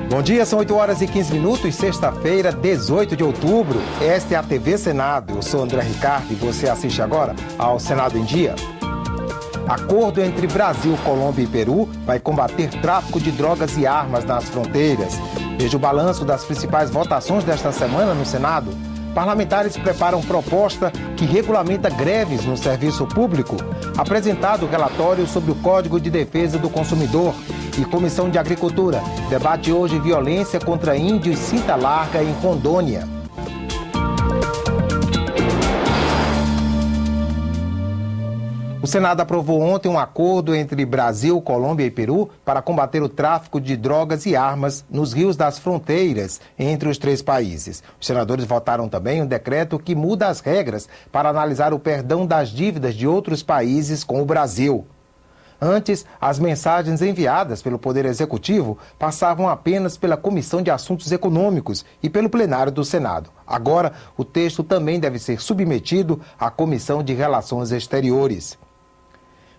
Bom dia, são 8h15, sexta-feira, 18 de outubro. Esta é a TV Senado. Eu sou André Ricardo e você assiste agora ao Senado em Dia. Acordo entre Brasil, Colômbia e Peru vai combater tráfico de drogas e armas nas fronteiras. Veja o balanço das principais votações desta semana no Senado. Parlamentares preparam proposta que regulamenta greves no serviço público. Apresentado o relatório sobre o Código de Defesa do Consumidor. E Comissão de Agricultura debate hoje violência contra índios Cinta Larga em Rondônia. O Senado aprovou ontem um acordo entre Brasil, Colômbia e Peru para combater o tráfico de drogas e armas nos rios das fronteiras entre os três países. Os senadores votaram também um decreto que muda as regras para analisar o perdão das dívidas de outros países com o Brasil. Antes, as mensagens enviadas pelo Poder Executivo passavam apenas pela Comissão de Assuntos Econômicos e pelo plenário do Senado. Agora, o texto também deve ser submetido à Comissão de Relações Exteriores.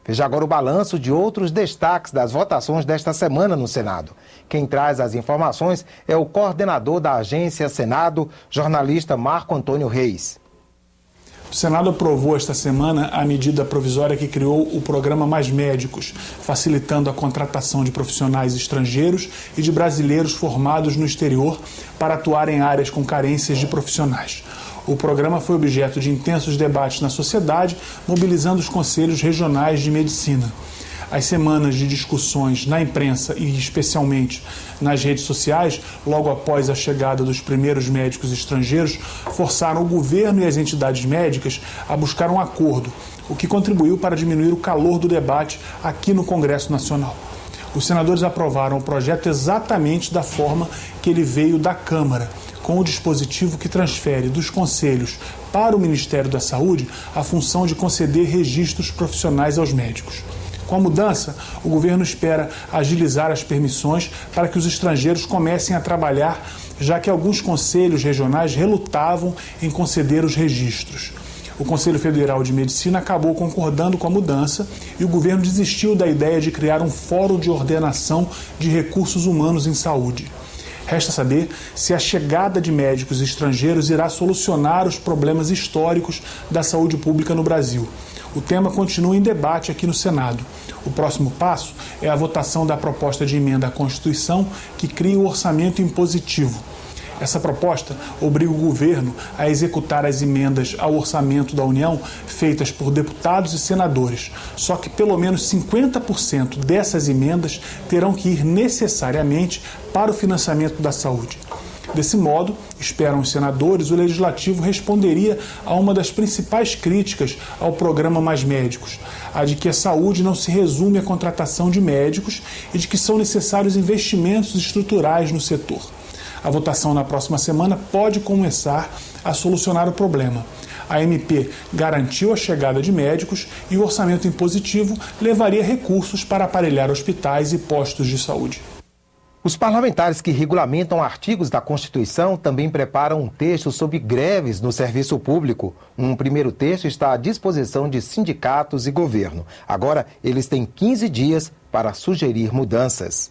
Veja agora o balanço de outros destaques das votações desta semana no Senado. Quem traz as informações é o coordenador da Agência Senado, jornalista Marco Antônio Reis. O Senado aprovou esta semana a medida provisória que criou o programa Mais Médicos, facilitando a contratação de profissionais estrangeiros e de brasileiros formados no exterior para atuar em áreas com carências de profissionais. O programa foi objeto de intensos debates na sociedade, mobilizando os conselhos regionais de medicina. As semanas de discussões na imprensa e especialmente nas redes sociais, logo após a chegada dos primeiros médicos estrangeiros, forçaram o governo e as entidades médicas a buscar um acordo, o que contribuiu para diminuir o calor do debate aqui no Congresso Nacional. Os senadores aprovaram o projeto exatamente da forma que ele veio da Câmara, com o dispositivo que transfere dos conselhos para o Ministério da Saúde a função de conceder registros profissionais aos médicos. Com a mudança, o governo espera agilizar as permissões para que os estrangeiros comecem a trabalhar, já que alguns conselhos regionais relutavam em conceder os registros. O Conselho Federal de Medicina acabou concordando com a mudança e o governo desistiu da ideia de criar um fórum de ordenação de recursos humanos em saúde. Resta saber se a chegada de médicos estrangeiros irá solucionar os problemas históricos da saúde pública no Brasil. O tema continua em debate aqui no Senado. O próximo passo é a votação da proposta de emenda à Constituição que cria o orçamento impositivo. Essa proposta obriga o governo a executar as emendas ao orçamento da União feitas por deputados e senadores. Só que pelo menos 50% dessas emendas terão que ir necessariamente para o financiamento da saúde. Desse modo, esperam os senadores, o Legislativo responderia a uma das principais críticas ao programa Mais Médicos, a de que a saúde não se resume à contratação de médicos e de que são necessários investimentos estruturais no setor. A votação na próxima semana pode começar a solucionar o problema. A MP garantiu a chegada de médicos e o orçamento impositivo levaria recursos para aparelhar hospitais e postos de saúde. Os parlamentares que regulamentam artigos da Constituição também preparam um texto sobre greves no serviço público. Um primeiro texto está à disposição de sindicatos e governo. Agora, eles têm 15 dias para sugerir mudanças.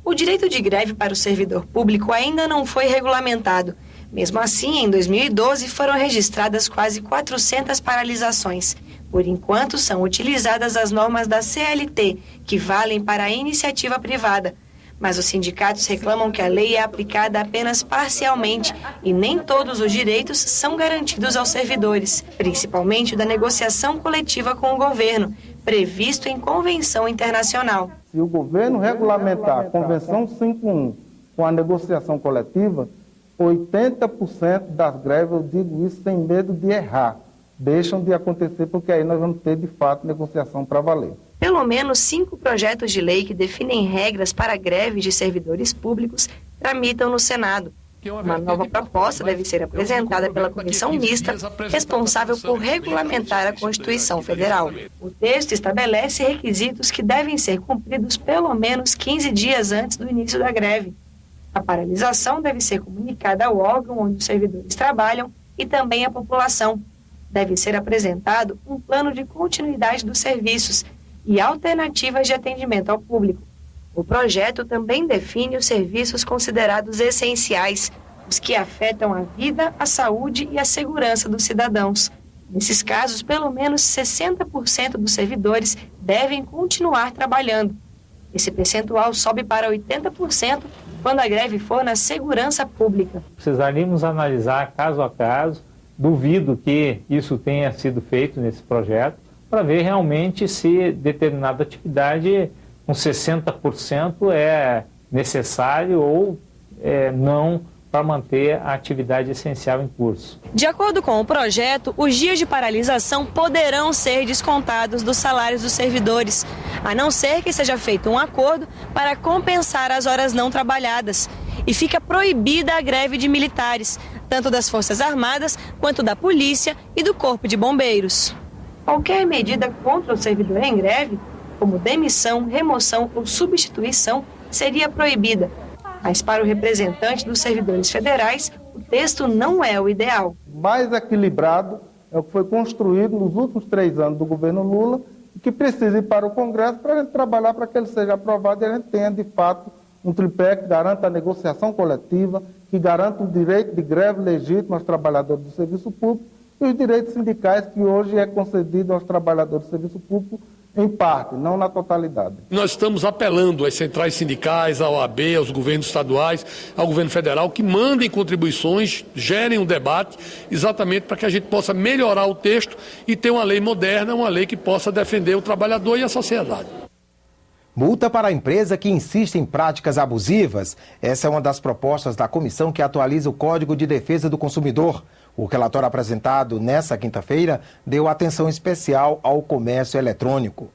O direito de greve para o servidor público ainda não foi regulamentado. Mesmo assim, em 2012 foram registradas quase 400 paralisações. Por enquanto, são utilizadas as normas da CLT, que valem para a iniciativa privada. Mas os sindicatos reclamam que a lei é aplicada apenas parcialmente e nem todos os direitos são garantidos aos servidores, principalmente o da negociação coletiva com o governo, previsto em convenção internacional. Se o governo regulamentar a Convenção 51 com a negociação coletiva, 80% das greves, eu digo isso, tem medo de errar. Deixam de acontecer porque aí nós vamos ter, de fato, negociação para valer. Pelo menos 5 projetos de lei que definem regras para greves de servidores públicos tramitam no Senado. Uma nova proposta deve ser apresentada pela comissão mista responsável por regulamentar a Constituição Federal. O texto estabelece requisitos que devem ser cumpridos pelo menos 15 dias antes do início da greve. A paralisação deve ser comunicada ao órgão onde os servidores trabalham e também à população. Deve ser apresentado um plano de continuidade dos serviços e alternativas de atendimento ao público. O projeto também define os serviços considerados essenciais, os que afetam a vida, a saúde e a segurança dos cidadãos. Nesses casos, pelo menos 60% dos servidores devem continuar trabalhando. Esse percentual sobe para 80% quando a greve for na segurança pública. Precisaríamos analisar caso a caso, duvido que isso tenha sido feito nesse projeto, para ver realmente se determinada atividade com 60% é necessário ou não para manter a atividade essencial em curso. De acordo com o projeto, os dias de paralisação poderão ser descontados dos salários dos servidores, a não ser que seja feito um acordo para compensar as horas não trabalhadas. E fica proibida a greve de militares, tanto das Forças Armadas quanto da Polícia e do Corpo de Bombeiros. Qualquer medida contra o servidor em greve, como demissão, remoção ou substituição, seria proibida. Mas para o representante dos servidores federais, o texto não é o ideal. Mais equilibrado é o que foi construído nos últimos 3 anos do governo Lula e que precisa ir para o Congresso para a gente trabalhar para que ele seja aprovado e a gente tenha, de fato, um tripé que garanta a negociação coletiva, que garanta o direito de greve legítimo aos trabalhadores do serviço público e os direitos sindicais que hoje é concedido aos trabalhadores do serviço público em parte, não na totalidade. Nós estamos apelando às centrais sindicais, à OAB, aos governos estaduais, ao governo federal, que mandem contribuições, gerem um debate, exatamente para que a gente possa melhorar o texto e ter uma lei moderna, uma lei que possa defender o trabalhador e a sociedade. Multa para a empresa que insiste em práticas abusivas. Essa é uma das propostas da comissão que atualiza o Código de Defesa do Consumidor. O relatório apresentado nesta quinta-feira deu atenção especial ao comércio eletrônico.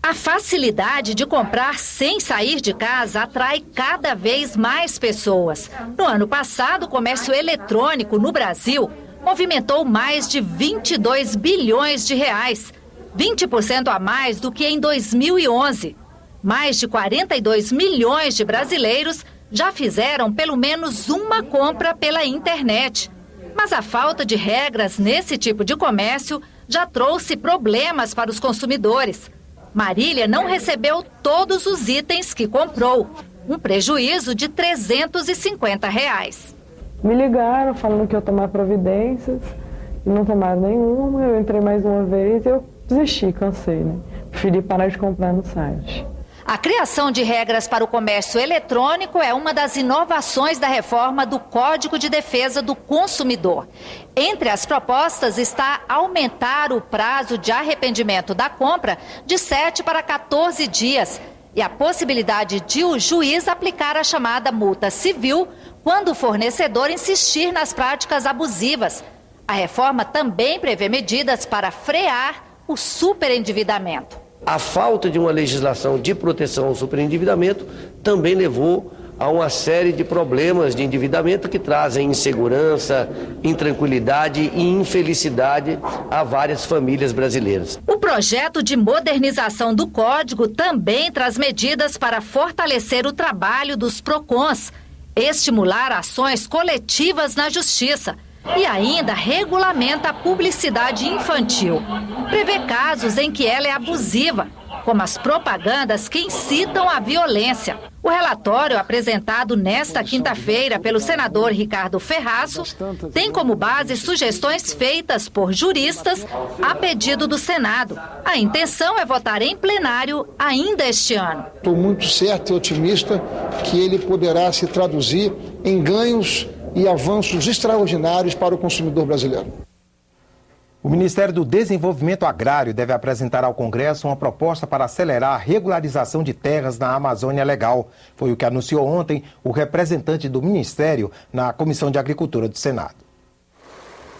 A facilidade de comprar sem sair de casa atrai cada vez mais pessoas. No ano passado, o comércio eletrônico no Brasil movimentou mais de 22 bilhões de reais, 20% a mais do que em 2011. Mais de 42 milhões de brasileiros já fizeram pelo menos uma compra pela internet. Mas a falta de regras nesse tipo de comércio já trouxe problemas para os consumidores. Marília não recebeu todos os itens que comprou, um prejuízo de R$ 350. Me ligaram falando que eu ia tomar providências, e não tomaram nenhuma, eu entrei mais uma vez e eu desisti, cansei, né? Preferi parar de comprar no site. A criação de regras para o comércio eletrônico é uma das inovações da reforma do Código de Defesa do Consumidor. Entre as propostas está aumentar o prazo de arrependimento da compra de 7 para 14 dias e a possibilidade de o juiz aplicar a chamada multa civil quando o fornecedor insistir nas práticas abusivas. A reforma também prevê medidas para frear o superendividamento. A falta de uma legislação de proteção ao superendividamento também levou a uma série de problemas de endividamento que trazem insegurança, intranquilidade e infelicidade a várias famílias brasileiras. O projeto de modernização do Código também traz medidas para fortalecer o trabalho dos PROCONs, estimular ações coletivas na Justiça e ainda regulamenta a publicidade infantil. Prevê casos em que ela é abusiva, como as propagandas que incitam à violência. O relatório apresentado nesta quinta-feira pelo senador Ricardo Ferraço tem como base sugestões feitas por juristas a pedido do Senado. A intenção é votar em plenário ainda este ano. Estou muito certo e otimista que ele poderá se traduzir em ganhos e avanços extraordinários para o consumidor brasileiro. O Ministério do Desenvolvimento Agrário deve apresentar ao Congresso uma proposta para acelerar a regularização de terras na Amazônia Legal. Foi o que anunciou ontem o representante do Ministério na Comissão de Agricultura do Senado.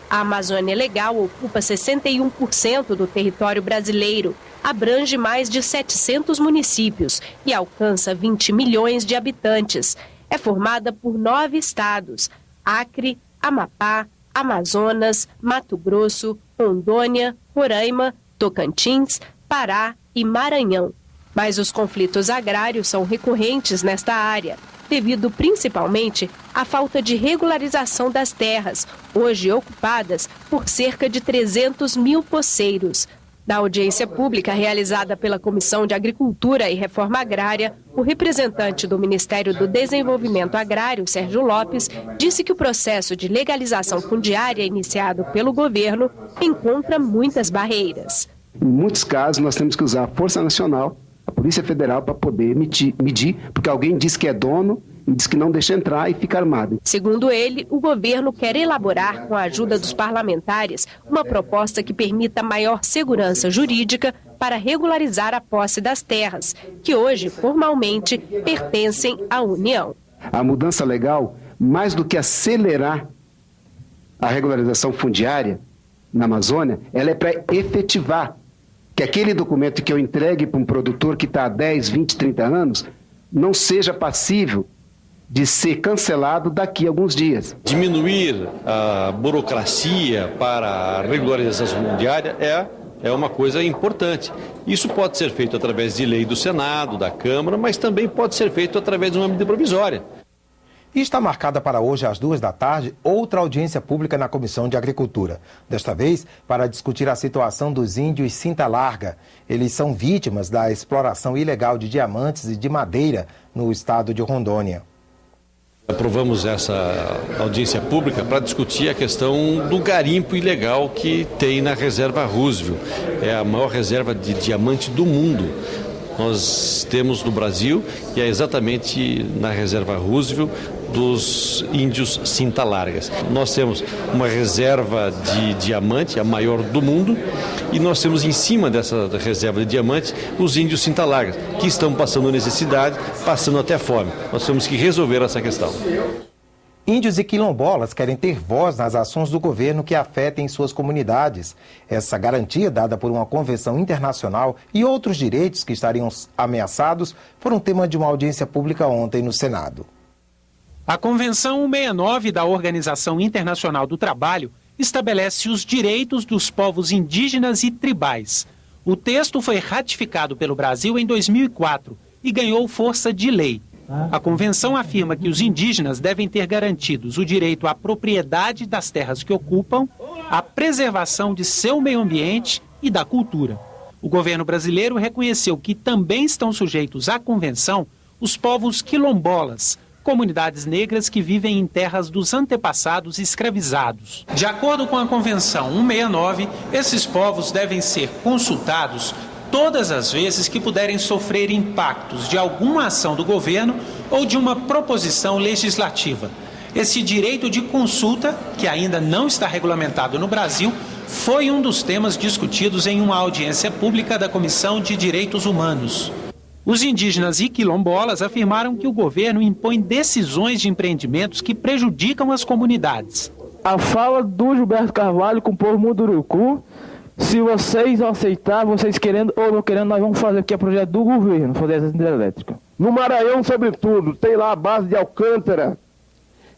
A Amazônia Legal ocupa 61% do território brasileiro, abrange mais de 700 municípios e alcança 20 milhões de habitantes. É formada por 9 estados: Acre, Amapá, Amazonas, Mato Grosso, Rondônia, Roraima, Tocantins, Pará e Maranhão. Mas os conflitos agrários são recorrentes nesta área, devido principalmente à falta de regularização das terras, hoje ocupadas por cerca de 300 mil poceiros. Na audiência pública realizada pela Comissão de Agricultura e Reforma Agrária, o representante do Ministério do Desenvolvimento Agrário, Sérgio Lopes, disse que o processo de legalização fundiária iniciado pelo governo encontra muitas barreiras. Em muitos casos, nós temos que usar a Força Nacional, a Polícia Federal, para poder medir, porque alguém diz que é dono e diz que não deixa entrar e fica armado. Segundo ele, o governo quer elaborar, com a ajuda dos parlamentares, uma proposta que permita maior segurança jurídica para regularizar a posse das terras, que hoje, formalmente, pertencem à União. A mudança legal, mais do que acelerar a regularização fundiária na Amazônia, ela é para efetivar que aquele documento que eu entregue para um produtor que está há 10, 20, 30 anos não seja passível de ser cancelado daqui a alguns dias. Diminuir a burocracia para a regularização fundiária é uma coisa importante. Isso pode ser feito através de lei do Senado, da Câmara, mas também pode ser feito através de uma medida provisória. E está marcada para hoje, às 14h, outra audiência pública na Comissão de Agricultura. Desta vez, para discutir a situação dos índios Cinta Larga. Eles são vítimas da exploração ilegal de diamantes e de madeira no estado de Rondônia. Aprovamos essa audiência pública para discutir a questão do garimpo ilegal que tem na reserva Roosevelt. É a maior reserva de diamante do mundo. Nós temos no Brasil, e é exatamente na reserva Roosevelt dos índios Cinta Largas. Nós temos uma reserva de diamante, a maior do mundo, e nós temos em cima dessa reserva de diamante os índios Cinta Largas, que estão passando necessidade, passando até fome. Nós temos que resolver essa questão. Índios e quilombolas querem ter voz nas ações do governo que afetem suas comunidades. Essa garantia, dada por uma convenção internacional e outros direitos que estariam ameaçados, foram tema de uma audiência pública ontem no Senado. A Convenção 169 da Organização Internacional do Trabalho estabelece os direitos dos povos indígenas e tribais. O texto foi ratificado pelo Brasil em 2004 e ganhou força de lei. A convenção afirma que os indígenas devem ter garantidos o direito à propriedade das terras que ocupam, à preservação de seu meio ambiente e da cultura. O governo brasileiro reconheceu que também estão sujeitos à convenção os povos quilombolas, comunidades negras que vivem em terras dos antepassados escravizados. De acordo com a Convenção 169, esses povos devem ser consultados todas as vezes que puderem sofrer impactos de alguma ação do governo ou de uma proposição legislativa. Esse direito de consulta, que ainda não está regulamentado no Brasil, foi um dos temas discutidos em uma audiência pública da Comissão de Direitos Humanos. Os indígenas e quilombolas afirmaram que o governo impõe decisões de empreendimentos que prejudicam as comunidades. A fala do Gilberto Carvalho com o povo Munduruku: se vocês aceitar, vocês querendo ou não querendo, nós vamos fazer aqui o projeto do governo, fazer essa hidrelétrica. No Maranhão, sobretudo, tem lá a base de Alcântara,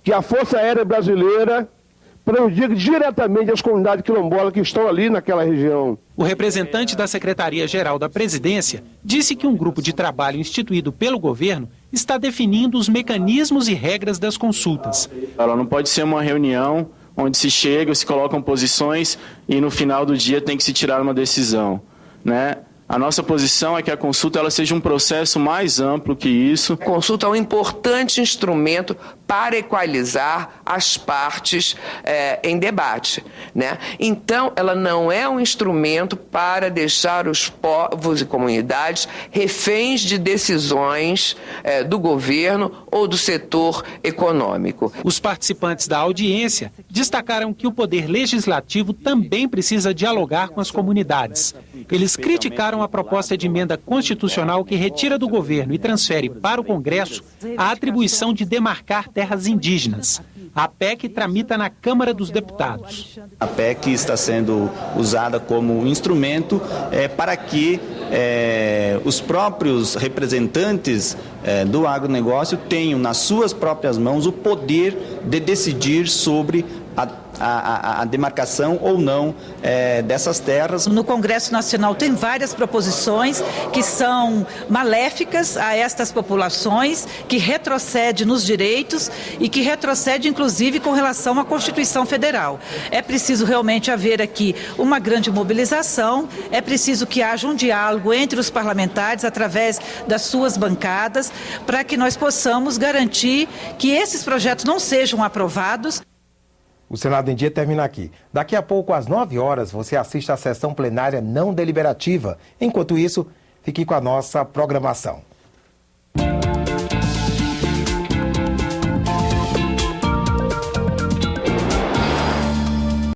que a Força Aérea Brasileira prejudica diretamente as comunidades quilombolas que estão ali naquela região. O representante da Secretaria-Geral da Presidência disse que um grupo de trabalho instituído pelo governo está definindo os mecanismos e regras das consultas. Ela não pode ser uma reunião onde se chega, se colocam posições e no final do dia tem que se tirar uma decisão, né? A nossa posição é que a consulta ela seja um processo mais amplo que isso. A consulta é um importante instrumento para equalizar as partes em debate, né? Então, ela não é um instrumento para deixar os povos e comunidades reféns de decisões do governo ou do setor econômico. Os participantes da audiência destacaram que o poder legislativo também precisa dialogar com as comunidades. Eles criticaram a proposta de emenda constitucional que retira do governo e transfere para o Congresso a atribuição de demarcar terras indígenas. A PEC tramita na Câmara dos Deputados. A PEC está sendo usada como instrumento para que os próprios representantes do agronegócio tenham nas suas próprias mãos o poder de decidir sobre a a demarcação ou não dessas terras. No Congresso Nacional tem várias proposições que são maléficas a estas populações, que retrocede nos direitos e que retrocede inclusive com relação à Constituição Federal. É preciso realmente haver aqui uma grande mobilização, é preciso que haja um diálogo entre os parlamentares através das suas bancadas, para que nós possamos garantir que esses projetos não sejam aprovados. O Senado em Dia termina aqui. Daqui a pouco, às 9 horas, você assiste à sessão plenária não deliberativa. Enquanto isso, fique com a nossa programação.